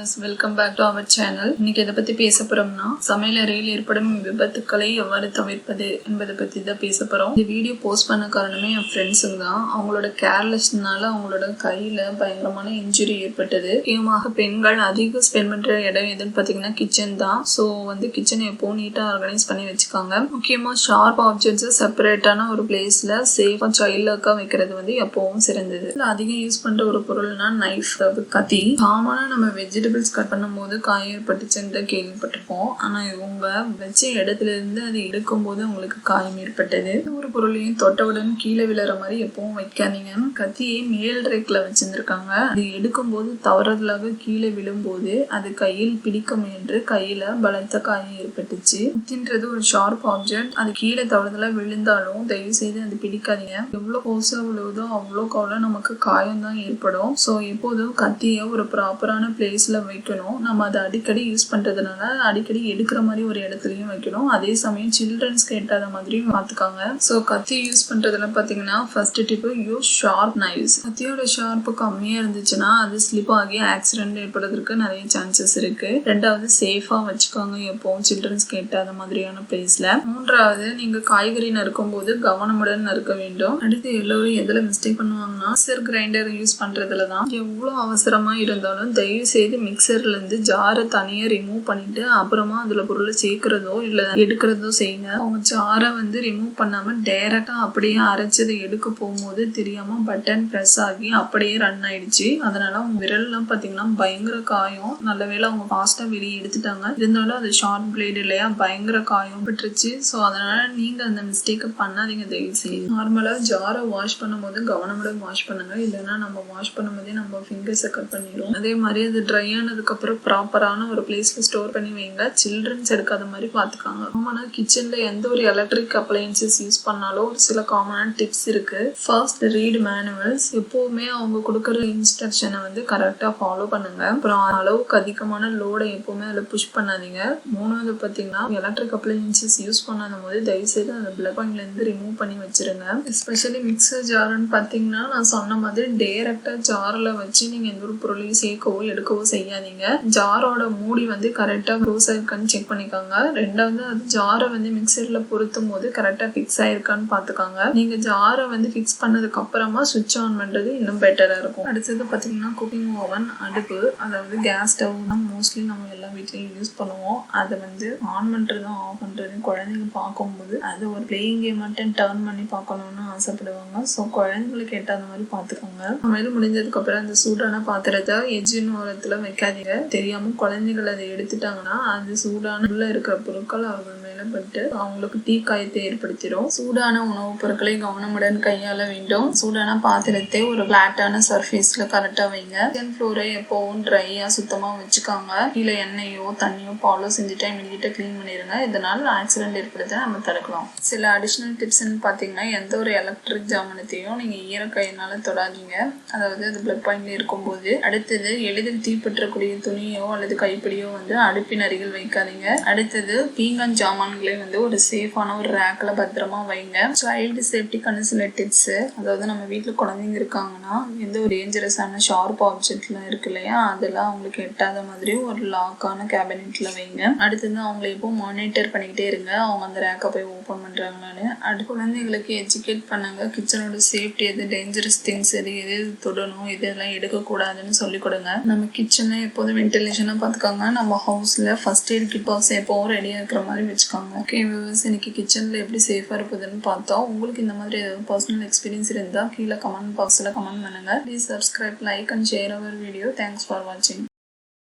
Viewers, welcome back to our channel. இன்னைக்கு எதை பத்தி பேச போறோம்னா, சமையல் அறையில் ஏற்படும் விபத்துக்களை எவ்வாறு தவிர்ப்பது என்பதை பத்தி தான் பேச போறோம். இந்த வீடியோ போஸ்ட் பண்ண காரணமே என் ஃப்ரெண்ட்ஸுங்க தான். அவங்களோட கேர்லெஸ்னால அவங்களோட கையில பயங்கரமான இன்ஜுரி ஏற்பட்டது. முக்கியமாக பெண்கள் அதிக ஸ்பெண்ட் பண்ற இடம் எதுன்னு பாத்தீங்கன்னா கிச்சன் தான். ஸோ கிச்சனை எப்பவும் நீட்டா ஆர்கனைஸ் பண்ணி வச்சுக்காங்க. முக்கியமா ஷார்ப் ஆப்ஜெக்ட்ஸ் செப்பரேட்டான ஒரு பிளேஸ்ல சேஃபா சைல்டுக்கா வைக்கிறது எப்பவும் சிறந்தது. அதிகம் யூஸ் பண்ற ஒரு பொருள்னா நைஃப், அதாவது கத்தி. காமனா நம்ம வெஜிடபிள்ஸ் கட் பண்ணும் போது காயம் ஏற்பட்டுச்சுன்னு கேள்விப்பட்டிருப்போம். ஆனா இவங்க வச்ச இடத்துல இருந்து அதை எடுக்கும் போது உங்களுக்கு காயம் ஏற்பட்டது. ஒரு பொருளையும் தொட்டவுடன் கீழே விழுற மாதிரி எப்பவும் வைக்காதீங்க. கத்தியை மேல் ரேக்ல வச்சிருந்திருக்காங்க. அது எடுக்கும் போது தவறுதலாக கீழே விழும்போது அது கையில் பிடிக்க முயன்று கையில பலத்த காயம் ஏற்பட்டுச்சு. கத்தின்றது ஒரு ஷார்ப் ஆப்ஜெக்ட். அது கீழே தவறுதலா விழுந்தாலும் தயவு செய்து அது பிடிக்காதீங்க. எவ்வளவு கோசா விழுவுதோ அவ்வளோக்கு அவ்வளோ நமக்கு காயம் தான் ஏற்படும். ஸோ எப்போதும் கத்தியை ஒரு ப்ராப்பரான பிளேஸ்ல வைக்கணும். நம்ம அதை அடிக்கடி யூஸ் பண்றதுனால அடிக்கடி எடுக்கிற மாதிரி ஒரு இடத்துலயும் வைக்கணும். அதே சமயம் சில்ட்ரன்ஸ்க்கு எட்டாத மாதிரியும் பார்த்துக்காங்க. ஸோ கத்தி யூஸ் பண்றதுல பாத்தீங்கன்னா first tip, use sharp knives. கத்தியோட ஷார்ப்பு கம்மியா இருந்துச்சுன்னா அது ஸ்லிப் ஆகி ஆக்சிடென்ட் ஏற்படுறதுக்கு நிறைய சான்சஸ் இருக்கு. ரெண்டாவது, சேஃபா வச்சுக்காங்க எப்பவும் சில்ட்ரன்ஸ்க்கு எட்டாத மாதிரியான பிளேஸ்ல. மூன்றாவது, நீங்க காய்கறி நறுக்கும் போது கவனமுடன் நறுக்க வேண்டும். அடுத்து, எல்லோரும் எதுல மிஸ்டேக் பண்ணுவாங்கன்னா மிக்சர் கிரைண்டர் யூஸ் பண்றதுல தான். எவ்வளவு அவசரமா இருந்தாலும் தயவு செய்து மிக்சர்ல இருந்து ஜாரை தனியா ரிமூவ் பண்ணிட்டு அப்புறமா அதுல பொருளை சேர்க்கிறதோ இல்ல எடுக்கிறதோ செய்யுங்க. அவங்க ஜாரை ரிமூவ் பண்ணாம டைரக்டா அப்படியே அரைச்சதை எடுக்க போகும்போது தெரியாம பட்டன் பிரஸ் ஆகி அப்படியே ரன் ஆயிடுச்சு. அதனால அவங்க விரல்லாம் பாத்தீங்கன்னா பயங்கர காயம். நல்ல வேளை அவங்க ஃபாஸ்டா வெளியே எடுத்துட்டாங்க. இருந்தாலும் அது ஷார்ப் பிளேட் இல்லையா, பயங்கர காயம் பட்டுருச்சு. ஸோ அதனால நீங்க அந்த மிஸ்டேக்கை பண்ணாதீங்க தயவு செய்து. நார்மலா ஜாரை வாஷ் பண்ணும் போது கவனமுடன் வாஷ் பண்ணுங்க. இல்லைன்னா நம்ம வாஷ் பண்ணும் போதே நம்ம ஃபிங்கர்ஸை கட் பண்ணிடும். அதே மாதிரி அது ட்ரை ஆனதுக்கு அப்புறம் ப்ராப்பரான ஒரு பிளேஸ்ல ஸ்டோர் பண்ணி வைங்க. சில்ட்ரன்ஸ் எடுக்காத மாதிரி பாத்துக்காங்க. ஆமானா கிச்சன்ல எந்த ஒரு எலக்ட்ரிக் அப்ளையன்சஸ் யூஸ் பண்ணாலும் ஒரு சில காமனான டிப்ஸ் இருக்கு. First, read manuals. எப்பவுமே அவங்க கொடுக்கற இன்ஸ்ட்ரக்ஷனை கரெக்டா ஃபாலோ பண்ணுங்க. அப்புறம் அளவுக்கு அதிகமான லோடை எப்பவுமே அதுல புஷ் பண்ணாதீங்க. மூணாவது பாத்தீங்கன்னா எலக்ட்ரிக் அப்ளையன்சஸ் யூஸ் பண்ணாத போது தயவு செய்து அந்த பிளக் பாயிண்ட்ல இருந்து ரிமூவ் பண்ணி வச்சிருங்க. எஸ்பெஷலி மிக்சர் ஜார்னு பாத்தீங்கன்னா நான் சொன்ன மாதிரி டைரக்டா ஜார்ல வச்சு நீங்க எந்த ஒரு பொருளையும் சேர்க்கவோ எடுக்கவோ செய்யாதீங்க. ஜாரோட மூடி கரெக்டா க்ளோஸ் ஆயிருக்கான்னு செக் பண்ணிக்காங்க. ரெண்டாவது, அது ஜாரை மிக்சர்ல பொருத்தும் போது கரெக்டா ஃபிக்ஸ் ஆயிருக்கான்னு பாத்துக்காங்க. நீங்க ஜாரை ஃபிக்ஸ் பண்ணதுக்கு அப்புறமா சுவிட்ச் ஆன் பண்றது இன்னும் பெட்டரா இருக்கும். அடுத்தது பாத்தீங்கன்னா குக்கிங் ஓவன், அடுப்பு, அதாவது கேஸ் ஸ்டவ் தான் மோஸ்ட்லி நம்ம எல்லா வீட்லயும் யூஸ் பண்ணுவோம். அதை ஆன் பண்றதும் ஆஃப் பண்றதும் குழந்தைங்க பார்க்கும்போது அது ஒரு பிளேயிங் கேம் மட்டும் டர்ன் பண்ணி பார்க்கணும்னு ஆசைப்படுவாங்க. ஸோ குழந்தைங்களுக்கு எட்டாத மாதிரி பாத்துக்கோங்க. சமையல் முடிஞ்சதுக்கு அப்புறம் அந்த சூடான பாத்திரத்தை எஜ்ஜின் ஓரத்துல வைக்காதீங்க. தெரியாம குழந்தைகள் அதை எடுத்துட்டாங்கன்னா அது சூடான உள்ள இருக்கிற பொருட்கள் அவர்கள் மேல பட்டு அவங்களுக்கு தீக்காயத்தை ஏற்படுத்திடும். சூடான உணவுப் பொருட்களை கவனமுடன் கையாள வேண்டும். சூடான பாத்திரத்தை ஒரு பிளாட்டான சர்ஃபேஸ்ல கரெக்டா வைங்க. கிச்சன் ஃப்ளோரை எப்பவும் ட்ரையா சுத்தமா வச்சுக்காங்க. கீழே எண்ணெயோ தண்ணியோ பாலோ செஞ்சுட்டா இமீடியட்டா கிளீன் பண்ணிருங்க. இதனால ஆக்சிடென்ட் ஏற்படுத்த நம்ம தடுக்கலாம். சில அடிஷனல் டிப்ஸ்ன்னு பாத்தீங்கன்னா எந்த ஒரு எலக்ட்ரிக் ஜாமானத்தையும் நீங்க ஈரக்கையினால தொடாதீங்க. அதாவது அது பிளக் பாயிண்ட்ல இருக்கும்போது. அடுத்தது, எளிதில் தீப்பற்றக்கூடிய துணியோ அல்லது கைப்பிடியோ அடுப்பின் அருகில் வைக்காதீங்க. அடுத்தது, பீங்கான் ஜாமான்களை ஒரு சேஃபான ஒரு ரேக்ல பத்திரமா வைங்க. சைல்டு சேஃப்டிக்கான சில டிப்ஸ், அதாவது நம்ம வீட்டுல குழந்தைங்க இருக்காங்கன்னா எந்த ஒரு டேஞ்சரஸான ஷார்ப் ஆப்ஜெக்ட்லாம் இருக்கு இல்லையா, அதெல்லாம் அவங்களுக்கு எட்டாத மாதிரி ஒரு லாக்கான கேபினெட்ல வைங்க. அடுத்தது, அவங்களை எப்போ மானிட்டர் பண்ணிக்கிட்டே இருங்க, அவங்க அந்த ரேக்கை போய் ஓபன் பண்றாங்களான்னு. அடுத்து குழந்தைங்களுக்கு எஜுகேட் பண்ணுங்க. கிச்சனோட சேஃப்டி எது, டேஞ்சரஸ் திங்ஸ் எது, எது தொடணும், இதெல்லாம் எடுக்கக்கூடாதுன்னு சொல்லி கொடுங்க. நம்ம கிச்சனை எப்போதும் வென்டிலேஷனா பாத்துக்காங்க. நம்ம ஹவுஸ்ல ஃபர்ஸ்ட் எய்ட் கிட் பாக்ஸ் எப்பவும் ரெடியா இருக்கிற மாதிரி வச்சுக்காங்க. ஓகே வியூவர்ஸ், இன்னைக்கு கிச்சன்ல எப்படி சேஃபா இருப்பதுன்னு பார்த்தோம். உங்களுக்கு இந்த மாதிரி ஏதாவது பர்சனல் எக்ஸ்பீரியன்ஸ் இருந்தா கீழே கமெண்ட் பாக்ஸ்ல கமெண்ட் பண்ணுங்க. Please subscribe, like and share our video. Thanks for வாட்சிங்.